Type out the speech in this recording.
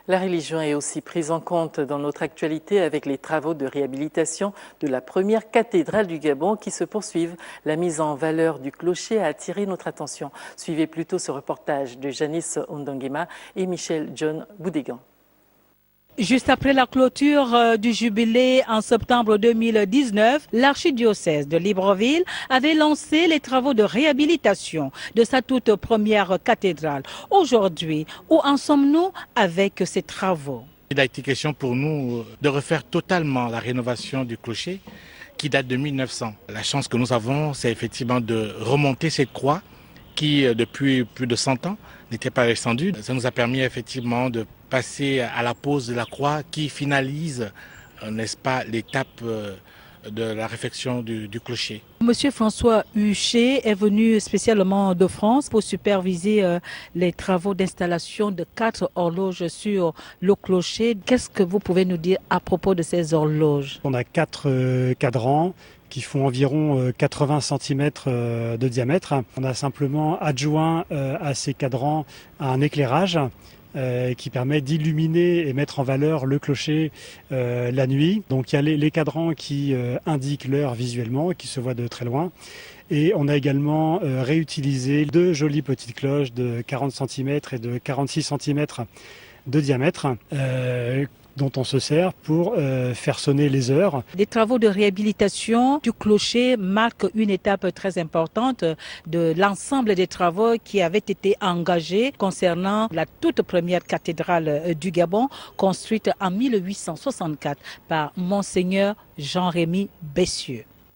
La religion est aussi prise en compte dans notre actualité avec les travaux de réhabilitation de la première cathédrale du Gabon qui se poursuivent. La mise en valeur du clocher a attiré notre attention. Suivez plutôt ce reportage de Janice Ondongema et Michel John Boudégan. Juste après la clôture du jubilé en septembre 2019, l'archidiocèse de Libreville avait lancé les travaux de réhabilitation de sa toute première cathédrale. Aujourd'hui, où en sommes-nous avec ces travaux? Il a été question pour nous de refaire totalement la rénovation du clocher qui date de 1900. La chance que nous avons, c'est effectivement de remonter cette croix qui, depuis plus de 100 ans, n'était pas descendue. Ça nous a permis effectivement de passer à la pose de la croix qui finalise, n'est-ce pas, l'étape de la réfection du clocher. Monsieur François Huchet est venu spécialement de France pour superviser les travaux d'installation de 4 horloges sur le clocher. Qu'est-ce que vous pouvez nous dire à propos de ces horloges? On a 4 cadrans qui font environ 80 cm de diamètre. On a simplement adjoint à ces cadrans un éclairage qui permet d'illuminer et mettre en valeur le clocher la nuit. Donc il y a les cadrans qui indiquent l'heure visuellement, qui se voient de très loin. Et on a également réutilisé 2 jolies petites cloches de 40 cm et de 46 cm de diamètre dont on se sert pour faire sonner les heures. Les travaux de réhabilitation du clocher marquent une étape très importante de l'ensemble des travaux qui avaient été engagés concernant la toute première cathédrale du Gabon, construite en 1864 par Monseigneur Jean-Rémy Bessieux.